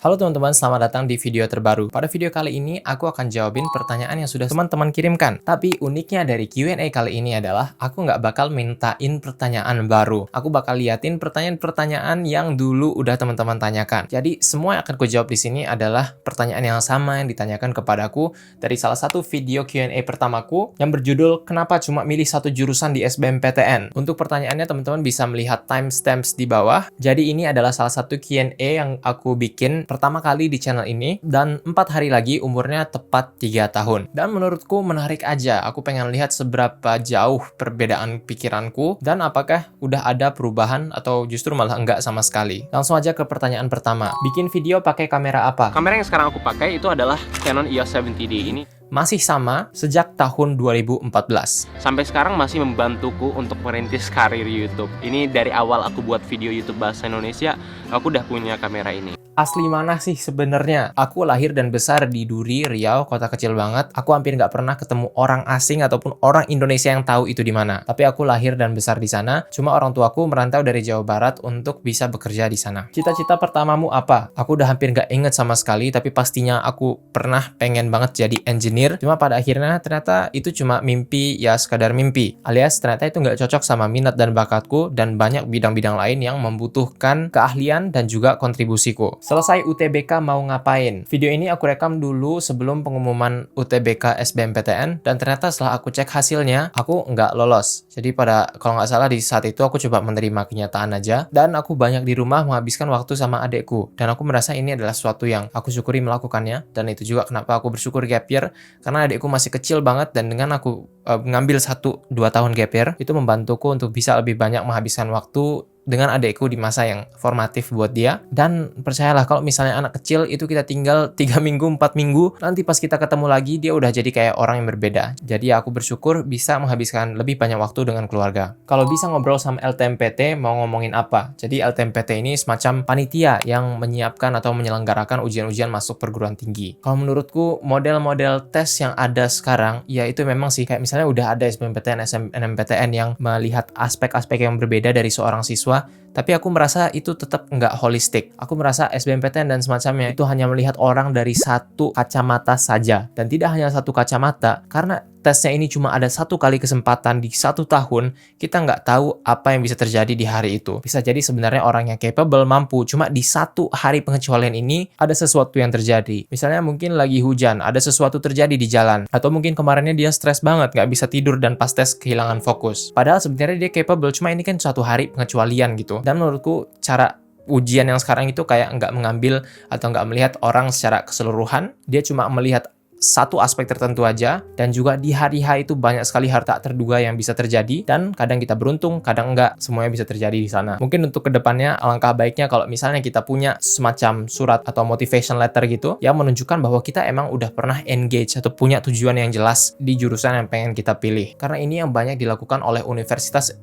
Halo teman-teman, selamat datang di video terbaru. Pada video kali ini, aku akan jawabin pertanyaan yang sudah teman-teman kirimkan. Tapi uniknya dari Q&A kali ini adalah, aku nggak bakal mintain pertanyaan baru. Aku bakal liatin pertanyaan-pertanyaan yang dulu udah teman-teman tanyakan. Jadi, semua yang akan ku jawab di sini adalah pertanyaan yang sama yang ditanyakan kepadaku dari salah satu video Q&A pertamaku yang berjudul, Kenapa Cuma Milih Satu Jurusan di SBMPTN? Untuk pertanyaannya, teman-teman bisa melihat timestamps di bawah. Jadi, ini adalah salah satu Q&A yang aku bikin pertama kali di channel ini, dan 4 hari lagi umurnya tepat 3 tahun. Dan menurutku menarik aja, aku pengen lihat seberapa jauh perbedaan pikiranku, dan apakah udah ada perubahan atau justru malah enggak sama sekali. Langsung aja ke pertanyaan pertama. Bikin video pakai kamera apa? Kamera yang sekarang aku pakai itu adalah Canon EOS 70D. Ini Masih sama sejak tahun 2014. sampai sekarang masih membantuku untuk merintis karir YouTube. Ini dari awal aku buat video YouTube bahasa Indonesia, aku udah punya kamera ini. Asli mana sih sebenarnya? Aku lahir dan besar di Duri, Riau, kota kecil banget. Aku hampir nggak pernah ketemu orang asing ataupun orang Indonesia yang tahu itu di mana. Tapi aku lahir dan besar di sana. Cuma orang tuaku merantau dari Jawa Barat untuk bisa bekerja di sana. Cita-cita pertamamu apa? Aku udah hampir nggak inget sama sekali, tapi pastinya aku pernah pengen banget jadi engineer. Cuma pada akhirnya ternyata itu cuma mimpi, ya sekadar mimpi. Alias ternyata itu nggak cocok sama minat dan bakatku, dan banyak bidang-bidang lain yang membutuhkan keahlian dan juga kontribusiku. Selesai UTBK mau ngapain? Video ini aku rekam dulu sebelum pengumuman UTBK SBMPTN, dan ternyata setelah aku cek hasilnya, aku nggak lolos. Jadi kalau nggak salah di saat itu aku coba menerima kenyataan aja, dan aku banyak di rumah menghabiskan waktu sama adekku. Dan aku merasa ini adalah sesuatu yang aku syukuri melakukannya, dan itu juga kenapa aku bersyukur gap year, karena adekku masih kecil banget, dan dengan aku ngambil 1-2 tahun gap year, itu membantuku untuk bisa lebih banyak menghabiskan waktu dengan adekku di masa yang formatif buat dia. Dan percayalah, kalau misalnya anak kecil itu kita tinggal 3 minggu, 4 minggu, nanti pas kita ketemu lagi dia udah jadi kayak orang yang berbeda. Jadi aku bersyukur bisa menghabiskan lebih banyak waktu dengan keluarga. Kalau bisa ngobrol sama LTMPT, mau ngomongin apa? Jadi LTMPT ini semacam panitia yang menyiapkan atau menyelenggarakan ujian-ujian masuk perguruan tinggi. Kalau menurutku model-model tes yang ada sekarang, ya itu memang sih kayak misalnya udah ada SBMPTN, SNMPTN yang melihat aspek-aspek yang berbeda dari seorang siswa, tapi aku merasa itu tetap nggak holistik. Aku merasa SBMPTN dan semacamnya itu hanya melihat orang dari satu kacamata saja, dan tidak hanya satu kacamata, karena tesnya ini cuma ada satu kali kesempatan di 1 tahun, kita nggak tahu apa yang bisa terjadi di hari itu. Bisa jadi sebenarnya orang yang capable, mampu, cuma di 1 hari pengecualian ini ada sesuatu yang terjadi. Misalnya mungkin lagi hujan, ada sesuatu terjadi di jalan, atau mungkin kemarinnya dia stres banget, nggak bisa tidur dan pas tes kehilangan fokus. Padahal sebenarnya dia capable, cuma ini kan 1 hari pengecualian gitu. Dan menurutku cara ujian yang sekarang itu kayak nggak mengambil atau nggak melihat orang secara keseluruhan, dia cuma melihat satu aspek tertentu aja, dan juga di hari H itu banyak sekali hal tak terduga yang bisa terjadi, dan kadang kita beruntung, kadang enggak, semuanya bisa terjadi di sana. Mungkin untuk kedepannya, alangkah baiknya kalau misalnya kita punya semacam surat atau motivation letter gitu, yang menunjukkan bahwa kita emang udah pernah engage atau punya tujuan yang jelas di jurusan yang pengen kita pilih. Karena ini yang banyak dilakukan oleh universitas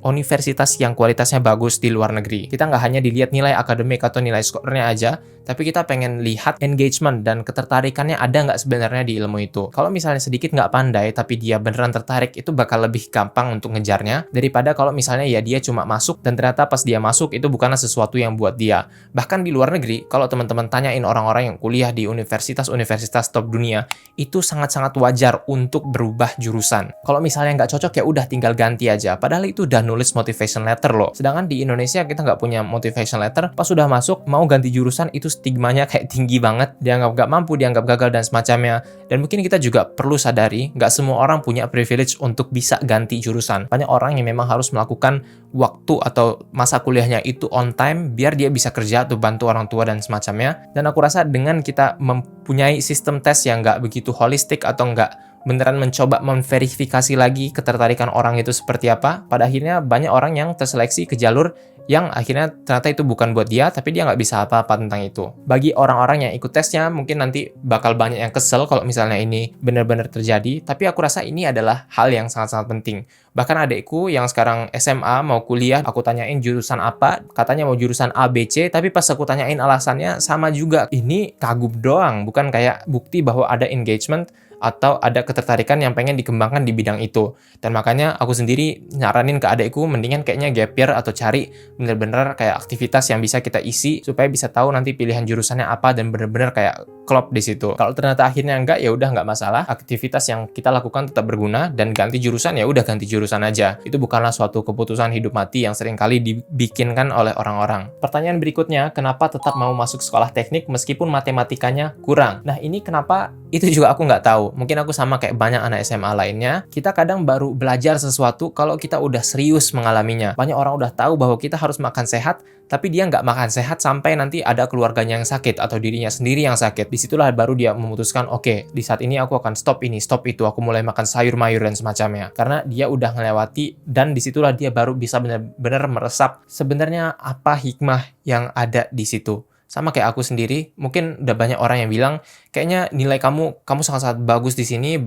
yang kualitasnya bagus di luar negeri. Kita nggak hanya dilihat nilai akademik atau nilai skornya aja, tapi kita pengen lihat engagement dan ketertarikannya ada nggak sebenarnya di ilmu itu. Kalau misalnya sedikit nggak pandai, tapi dia beneran tertarik, itu bakal lebih gampang untuk ngejarnya, daripada kalau misalnya ya dia cuma masuk, dan ternyata pas dia masuk, itu bukanlah sesuatu yang buat dia. Bahkan di luar negeri, kalau teman-teman tanyain orang-orang yang kuliah di universitas-universitas top dunia, itu sangat-sangat wajar untuk berubah jurusan. Kalau misalnya nggak cocok, ya udah tinggal ganti aja. Padahal itu udah nulis motivation letter loh. Sedangkan di Indonesia kita nggak punya motivation letter, pas sudah masuk, mau ganti jurusan, itu stigmanya kayak tinggi banget, dianggap nggak mampu, dianggap gagal, dan semacamnya. Dan mungkin kita juga perlu sadari, nggak semua orang punya privilege untuk bisa ganti jurusan. Banyak orang yang memang harus melakukan waktu atau masa kuliahnya itu on time, biar dia bisa kerja atau bantu orang tua dan semacamnya. Dan aku rasa dengan kita mempunyai sistem tes yang nggak begitu holistik, atau nggak beneran mencoba memverifikasi lagi ketertarikan orang itu seperti apa, pada akhirnya banyak orang yang terseleksi ke jalur yang akhirnya ternyata itu bukan buat dia, tapi dia nggak bisa apa-apa tentang itu. Bagi orang-orang yang ikut tesnya, mungkin nanti bakal banyak yang kesel kalau misalnya ini benar-benar terjadi, tapi aku rasa ini adalah hal yang sangat-sangat penting. Bahkan adekku yang sekarang SMA mau kuliah, aku tanyain jurusan apa, katanya mau jurusan ABC, tapi pas aku tanyain alasannya sama juga. Ini kagum doang, bukan kayak bukti bahwa ada engagement atau ada ketertarikan yang pengen dikembangkan di bidang itu. Dan makanya aku sendiri nyaranin ke adekku mendingan kayaknya gap year atau cari bener-bener kayak aktivitas yang bisa kita isi supaya bisa tahu nanti pilihan jurusannya apa dan bener-bener kayak klop di situ. Kalau ternyata akhirnya enggak, ya udah nggak masalah. Aktivitas yang kita lakukan tetap berguna dan ganti jurusan ya udah ganti jurusan aja. Itu bukanlah suatu keputusan hidup mati yang seringkali dibikinkan oleh orang-orang. Pertanyaan berikutnya, kenapa tetap mau masuk sekolah teknik meskipun matematikanya kurang? Nah, ini kenapa? Itu juga aku nggak tahu. Mungkin aku sama kayak banyak anak SMA lainnya. Kita kadang baru belajar sesuatu kalau kita udah serius mengalaminya. Banyak orang udah tahu bahwa kita harus makan sehat, tapi dia nggak makan sehat sampai nanti ada keluarganya yang sakit atau dirinya sendiri yang sakit. Disitulah baru dia memutuskan, oke, di saat ini aku akan stop ini, stop itu. Aku mulai makan sayur mayur dan semacamnya. Karena dia udah ngelewati dan disitulah dia baru bisa benar-benar meresap sebenarnya apa hikmah yang ada di situ. Sama kayak aku sendiri, mungkin udah banyak orang yang bilang, kayaknya nilai kamu sangat-sangat bagus di sini,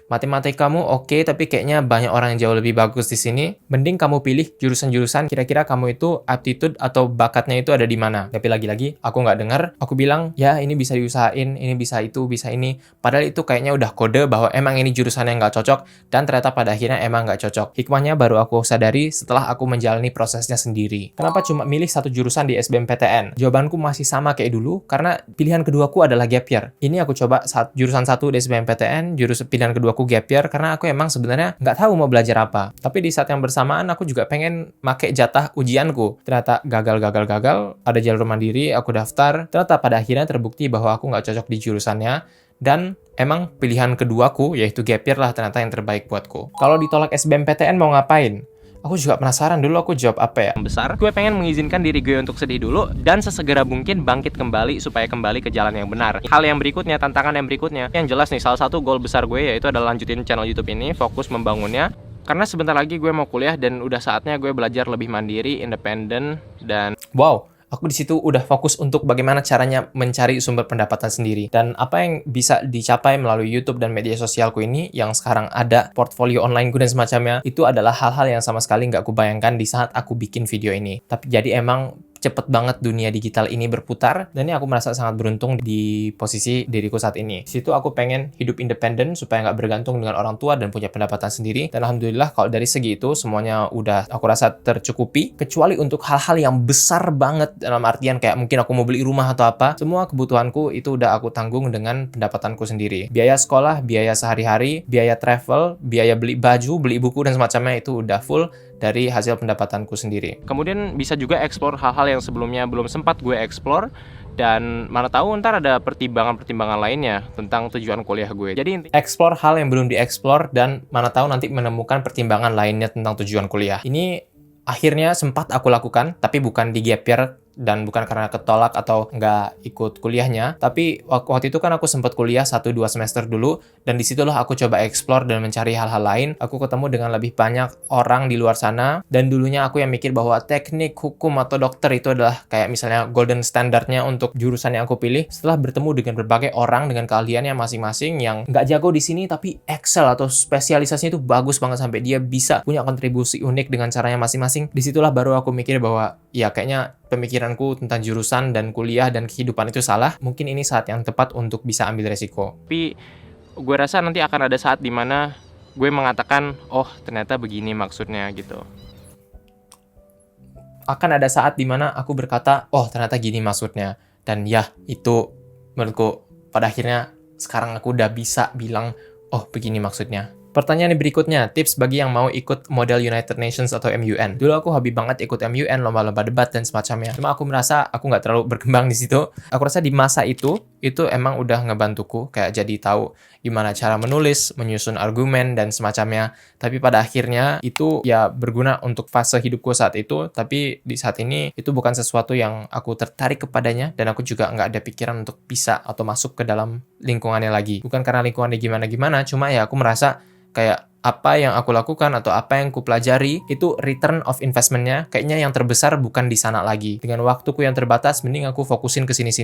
matematika kamu oke, tapi kayaknya banyak orang yang jauh lebih bagus di sini. Mending kamu pilih jurusan-jurusan kira-kira kamu itu aptitude atau bakatnya itu ada di mana. Tapi lagi-lagi, aku nggak dengar, aku bilang, ya ini bisa diusahain, ini bisa itu, bisa ini. Padahal itu kayaknya udah kode bahwa emang ini jurusan yang nggak cocok, dan ternyata pada akhirnya emang nggak cocok. Hikmahnya baru aku sadari setelah aku menjalani prosesnya sendiri. Kenapa cuma milih satu jurusan di SBMPTN? Jawabanku masih sama kayak dulu, karena pilihan keduaku adalah gap year. Ini aku coba jurusan 1 di SBMPTN, pilihan keduaku gap year, karena aku emang sebenarnya nggak tahu mau belajar apa. Tapi di saat yang bersamaan, aku juga pengen make jatah ujianku. Ternyata gagal, ada jalur mandiri, aku daftar. Ternyata pada akhirnya terbukti bahwa aku nggak cocok di jurusannya, dan emang pilihan keduaku, yaitu gap year lah ternyata yang terbaik buatku. Kalau ditolak SBMPTN mau ngapain? Aku juga penasaran dulu aku jawab apa ya. Besar, gue pengen mengizinkan diri gue untuk sedih dulu dan sesegera mungkin bangkit kembali supaya kembali ke jalan yang benar. Hal yang berikutnya, tantangan yang berikutnya, yang jelas nih, salah satu goal besar gue yaitu adalah lanjutin channel YouTube ini, fokus membangunnya. Karena sebentar lagi gue mau kuliah dan udah saatnya gue belajar lebih mandiri, independen, dan wow, aku di situ udah fokus untuk bagaimana caranya mencari sumber pendapatan sendiri. Dan apa yang bisa dicapai melalui YouTube dan media sosialku ini, yang sekarang ada portfolio onlineku dan semacamnya, itu adalah hal-hal yang sama sekali nggak kubayangkan di saat aku bikin video ini. Tapi jadi emang cepet banget dunia digital ini berputar, dan ini aku merasa sangat beruntung di posisi diriku saat ini. Di situ aku pengen hidup independen supaya nggak bergantung dengan orang tua dan punya pendapatan sendiri. Dan alhamdulillah kalau dari segi itu semuanya udah aku rasa tercukupi, kecuali untuk hal-hal yang besar banget dalam artian kayak mungkin aku mau beli rumah atau apa. Semua kebutuhanku itu udah aku tanggung dengan pendapatanku sendiri. Biaya sekolah, biaya sehari-hari, biaya travel, biaya beli baju, beli buku dan semacamnya itu udah full dari hasil pendapatanku sendiri. Kemudian bisa juga explore hal-hal yang sebelumnya belum sempat gue explore, dan mana tahu ntar ada pertimbangan-pertimbangan lainnya tentang tujuan kuliah gue. Jadi explore hal yang belum dieksplor, dan mana tahu nanti menemukan pertimbangan lainnya tentang tujuan kuliah. Ini akhirnya sempat aku lakukan, tapi bukan di gap year dan bukan karena ketolak atau nggak ikut kuliahnya, tapi waktu itu kan aku sempat kuliah 1-2 semester dulu, dan disitulah aku coba explore dan mencari hal-hal lain. Aku ketemu dengan lebih banyak orang di luar sana, dan dulunya aku yang mikir bahwa teknik, hukum, atau dokter itu adalah kayak misalnya golden standardnya untuk jurusan yang aku pilih. Setelah bertemu dengan berbagai orang dengan keahliannya masing-masing yang nggak jago di sini, tapi excel atau spesialisasinya itu bagus banget sampai dia bisa punya kontribusi unik dengan caranya masing-masing, disitulah baru aku mikir bahwa ya kayaknya pemikiranku tentang jurusan dan kuliah dan kehidupan itu salah. Mungkin ini saat yang tepat untuk bisa ambil resiko. Tapi gue rasa nanti akan ada saat dimana gue mengatakan, oh ternyata begini maksudnya gitu. Akan ada saat dimana aku berkata, oh ternyata gini maksudnya. Dan ya, itu menurutku pada akhirnya sekarang aku udah bisa bilang, oh begini maksudnya. Pertanyaan berikutnya, tips bagi yang mau ikut model United Nations atau MUN. Dulu aku hobi banget ikut MUN, lomba-lomba debat dan semacamnya. Cuma aku merasa aku nggak terlalu berkembang di situ. Aku rasa di masa itu emang udah ngebantuku, kayak jadi tahu gimana cara menulis, menyusun argumen dan semacamnya. Tapi pada akhirnya itu ya berguna untuk fase hidupku saat itu. Tapi di saat ini itu bukan sesuatu yang aku tertarik kepadanya, dan aku juga nggak ada pikiran untuk bisa atau masuk ke dalam lingkungannya lagi. Bukan karena lingkungannya gimana-gimana, cuma ya aku merasa kayak apa yang aku lakukan atau apa yang ku pelajari itu return of investment-nya kayaknya yang terbesar bukan di sana lagi. Dengan waktuku yang terbatas, mending aku fokusin ke sini,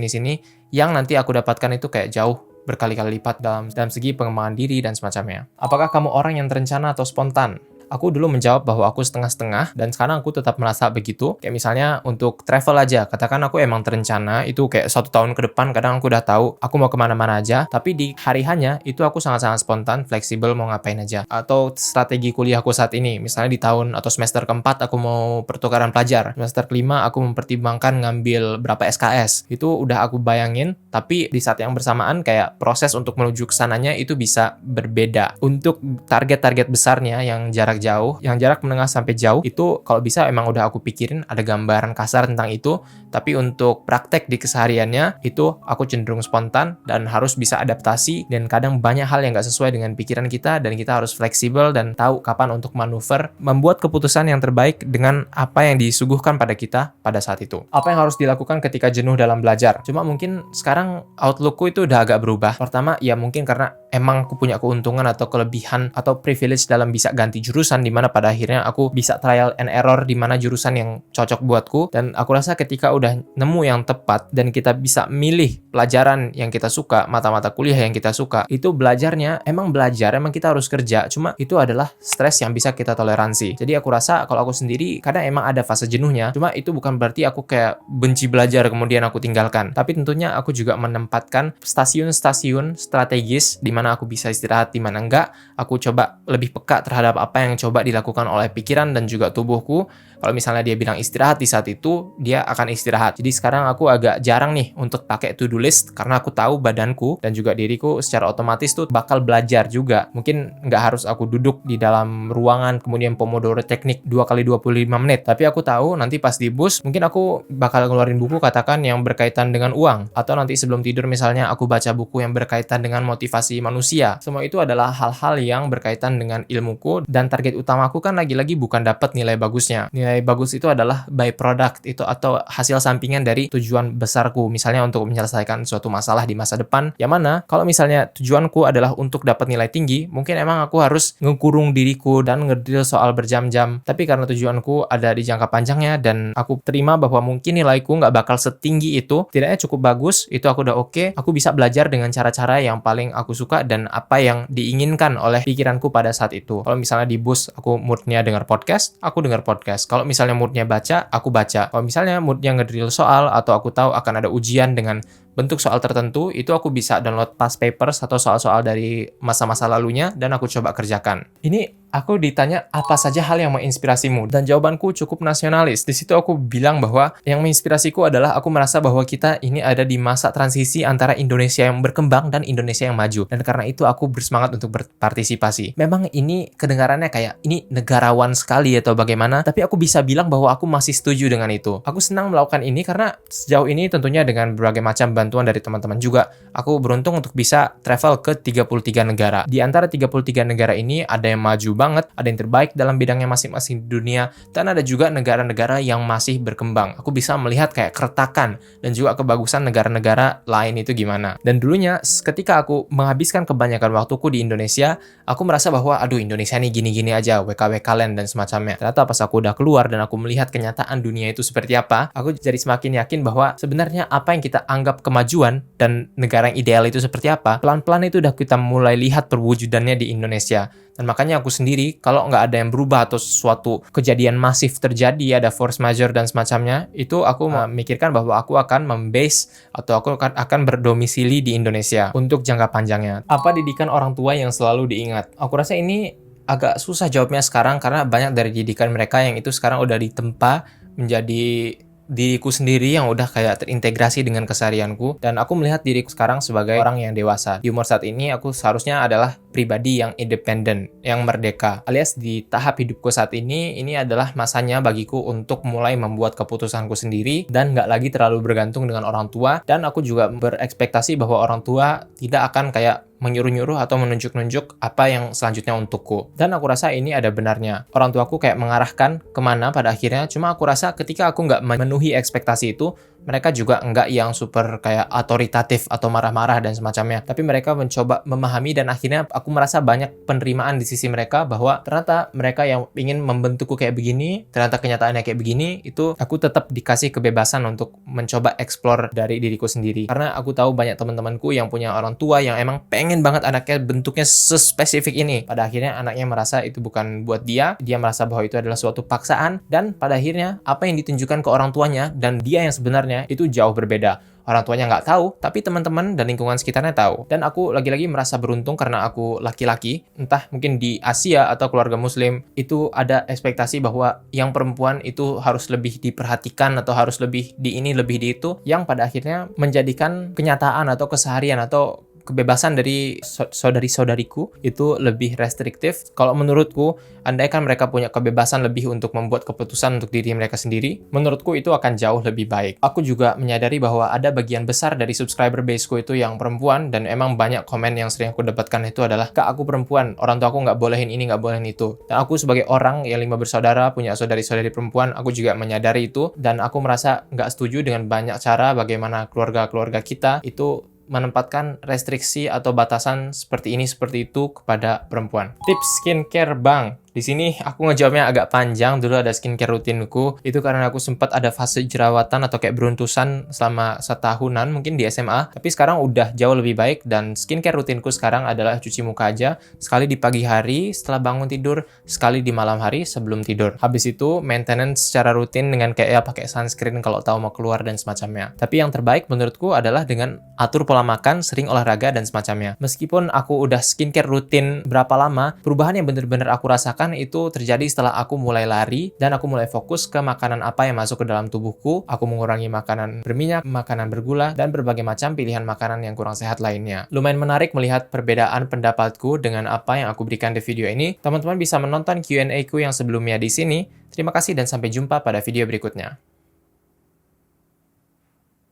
yang nanti aku dapatkan itu kayak jauh berkali-kali lipat dalam segi pengembangan diri dan semacamnya. Apakah kamu orang yang terencana atau spontan? aku dulu menjawab bahwa aku setengah-setengah, dan sekarang aku tetap merasa begitu. Kayak misalnya untuk travel aja, katakan aku emang terencana, itu kayak 1 tahun ke depan, kadang aku udah tahu aku mau kemana-mana aja, tapi di hari hanya, itu aku sangat-sangat spontan, fleksibel mau ngapain aja. Atau strategi kuliahku saat ini, misalnya di tahun atau semester keempat aku mau pertukaran pelajar, semester kelima aku mempertimbangkan ngambil berapa SKS, itu udah aku bayangin, tapi di saat yang bersamaan kayak proses untuk menuju ke sananya itu bisa berbeda. Untuk target-target besarnya yang jarak jauh, yang jarak menengah sampai jauh, itu kalau bisa emang udah aku pikirin, ada gambaran kasar tentang itu, tapi untuk praktek di kesehariannya, itu aku cenderung spontan dan harus bisa adaptasi, dan kadang banyak hal yang nggak sesuai dengan pikiran kita, dan kita harus fleksibel dan tahu kapan untuk manuver, membuat keputusan yang terbaik dengan apa yang disuguhkan pada kita pada saat itu. Apa yang harus dilakukan ketika jenuh dalam belajar? Cuma mungkin sekarang outlookku itu udah agak berubah. Pertama, ya mungkin karena emang aku punya keuntungan atau kelebihan atau privilege dalam bisa ganti jurusan, dimana pada akhirnya aku bisa trial and error di mana jurusan yang cocok buatku, dan aku rasa ketika udah nemu yang tepat dan kita bisa milih pelajaran yang kita suka, mata-mata kuliah yang kita suka, itu belajarnya emang belajar, emang kita harus kerja, cuma itu adalah stres yang bisa kita toleransi. Jadi aku rasa kalau aku sendiri kadang emang ada fase jenuhnya, cuma itu bukan berarti aku kayak benci belajar kemudian aku tinggalkan, tapi tentunya aku juga menempatkan stasiun-stasiun strategis di mana aku bisa istirahat, di mana enggak. Aku coba lebih peka terhadap apa yang coba dilakukan oleh pikiran dan juga tubuhku. Kalau misalnya dia bilang istirahat di saat itu, dia akan istirahat. Jadi sekarang aku agak jarang nih untuk pakai to-do list, karena aku tahu badanku dan juga diriku secara otomatis tuh bakal belajar juga. Mungkin nggak harus aku duduk di dalam ruangan, kemudian Pomodoro teknik 2 kali 25 menit. Tapi aku tahu nanti pas di bus, mungkin aku bakal ngeluarin buku katakan yang berkaitan dengan uang. Atau nanti sebelum tidur misalnya aku baca buku yang berkaitan dengan motivasi manusia. Semua itu adalah hal-hal yang berkaitan dengan ilmuku, dan target utamaku kan lagi-lagi bukan dapat nilai bagusnya. Nilai bagus itu adalah byproduct itu atau hasil sampingan dari tujuan besarku, misalnya untuk menyelesaikan suatu masalah di masa depan, yang mana kalau misalnya tujuanku adalah untuk dapat nilai tinggi, mungkin emang aku harus ngekurung diriku dan ngedrill soal berjam-jam. Tapi karena tujuanku ada di jangka panjangnya dan aku terima bahwa mungkin nilaiku nggak bakal setinggi itu, tidaknya cukup bagus, itu aku udah oke. Aku bisa belajar dengan cara-cara yang paling aku suka dan apa yang diinginkan oleh pikiranku pada saat itu. Kalau misalnya di bus aku moodnya dengar podcast, aku dengar podcast. Kalau misalnya moodnya baca, aku baca. Kalau misalnya moodnya ngedrill soal atau aku tahu akan ada ujian dengan bentuk soal tertentu, itu aku bisa download past papers atau soal-soal dari masa-masa lalunya dan aku coba kerjakan. Ini aku ditanya apa saja hal yang menginspirasimu, dan jawabanku cukup nasionalis. Di situ aku bilang bahwa yang menginspirasiku adalah aku merasa bahwa kita ini ada di masa transisi antara Indonesia yang berkembang dan Indonesia yang maju. Dan karena itu aku bersemangat untuk berpartisipasi. Memang ini kedengarannya kayak ini negarawan sekali atau bagaimana, tapi aku bisa bilang bahwa aku masih setuju dengan itu. Aku senang melakukan ini karena sejauh ini tentunya dengan berbagai macam bantuan dari teman-teman juga, aku beruntung untuk bisa travel ke 33 negara. Di antara 33 negara ini ada yang maju banget, ada yang terbaik dalam bidangnya masing-masing di dunia, dan ada juga negara-negara yang masih berkembang. Aku bisa melihat kayak keretakan dan juga kebagusan negara-negara lain itu gimana. Dan dulunya ketika aku menghabiskan kebanyakan waktuku di Indonesia, aku merasa bahwa aduh Indonesia nih gini-gini aja, WKWK land dan semacamnya. Ternyata pas aku udah keluar dan aku melihat kenyataan dunia itu seperti apa, aku jadi semakin yakin bahwa sebenarnya apa yang kita anggap kemajuan dan negara yang ideal itu seperti apa, pelan-pelan itu udah kita mulai lihat perwujudannya di Indonesia. Dan makanya aku sendiri, kalau nggak ada yang berubah atau suatu kejadian masif terjadi, ada force majeure dan semacamnya, itu aku memikirkan bahwa aku akan membase atau aku akan berdomisili di Indonesia untuk jangka panjangnya. Apa didikan orang tua yang selalu diingat? Aku rasa ini agak susah jawabnya sekarang karena banyak dari didikan mereka yang itu sekarang udah ditempa menjadi diriku sendiri yang udah kayak terintegrasi dengan keseharianku, dan aku melihat diriku sekarang sebagai orang yang dewasa. Di umur saat ini aku seharusnya adalah pribadi yang independen, yang merdeka. Alias di tahap hidupku saat ini adalah masanya bagiku untuk mulai membuat keputusanku sendiri dan nggak lagi terlalu bergantung dengan orang tua. Dan aku juga berekspektasi bahwa orang tua tidak akan kayak menyuruh-nyuruh atau menunjuk-nunjuk apa yang selanjutnya untukku. Dan aku rasa ini ada benarnya. Orang tuaku kayak mengarahkan kemana pada akhirnya, cuma aku rasa ketika aku nggak memenuhi ekspektasi itu, mereka juga enggak yang super kayak otoritatif atau marah-marah dan semacamnya. Tapi mereka mencoba memahami dan akhirnya aku merasa banyak penerimaan di sisi mereka bahwa ternyata mereka yang ingin membentukku kayak begini, ternyata kenyataannya kayak begini, itu aku tetap dikasih kebebasan untuk mencoba explore dari diriku sendiri. Karena aku tahu banyak teman-temanku yang punya orang tua yang emang pengen banget anaknya bentuknya sespesifik ini. Pada akhirnya anaknya merasa itu bukan buat dia merasa bahwa itu adalah suatu paksaan, dan pada akhirnya apa yang ditunjukkan ke orang tuanya dan dia yang sebenarnya itu jauh berbeda. Orang tuanya nggak tahu, tapi teman-teman dan lingkungan sekitarnya tahu. Dan aku lagi-lagi merasa beruntung karena aku laki-laki, entah mungkin di Asia atau keluarga muslim, itu ada ekspektasi bahwa yang perempuan itu harus lebih diperhatikan atau harus lebih di ini, lebih di itu, yang pada akhirnya menjadikan kenyataan atau keseharian atau kebebasan dari saudari-saudariku itu lebih restriktif. Kalau menurutku, andaikan mereka punya kebebasan lebih untuk membuat keputusan untuk diri mereka sendiri, menurutku itu akan jauh lebih baik. Aku juga menyadari bahwa ada bagian besar dari subscriber baseku itu yang perempuan, dan emang banyak komen yang sering aku dapatkan itu adalah, "Kak, aku perempuan, orang tua aku nggak bolehin ini, nggak bolehin itu." Dan aku sebagai orang yang 5 bersaudara, punya saudari-saudari perempuan, aku juga menyadari itu, dan aku merasa nggak setuju dengan banyak cara bagaimana keluarga-keluarga kita itu menempatkan restriksi atau batasan seperti ini, seperti itu kepada perempuan. Tips skincare Bang. Di sini aku ngejawabnya agak panjang. Dulu ada skincare rutinku, itu karena aku sempat ada fase jerawatan atau kayak beruntusan selama setahunan mungkin di SMA. Tapi sekarang udah jauh lebih baik, dan skincare rutinku sekarang adalah cuci muka aja. Sekali di pagi hari setelah bangun tidur, sekali di malam hari sebelum tidur. Habis itu maintenance secara rutin dengan kayak ya pakai sunscreen kalau tahu mau keluar dan semacamnya. Tapi yang terbaik menurutku adalah dengan atur pola makan, sering olahraga dan semacamnya. Meskipun aku udah skincare rutin berapa lama, perubahan yang bener-bener aku rasakan itu terjadi setelah aku mulai lari dan aku mulai fokus ke makanan apa yang masuk ke dalam tubuhku. Aku mengurangi makanan berminyak, makanan bergula, dan berbagai macam pilihan makanan yang kurang sehat lainnya. Lumayan menarik melihat perbedaan pendapatku dengan apa yang aku berikan di video ini. Teman-teman bisa menonton Q&A ku yang sebelumnya di sini. Terima kasih dan sampai jumpa pada video berikutnya.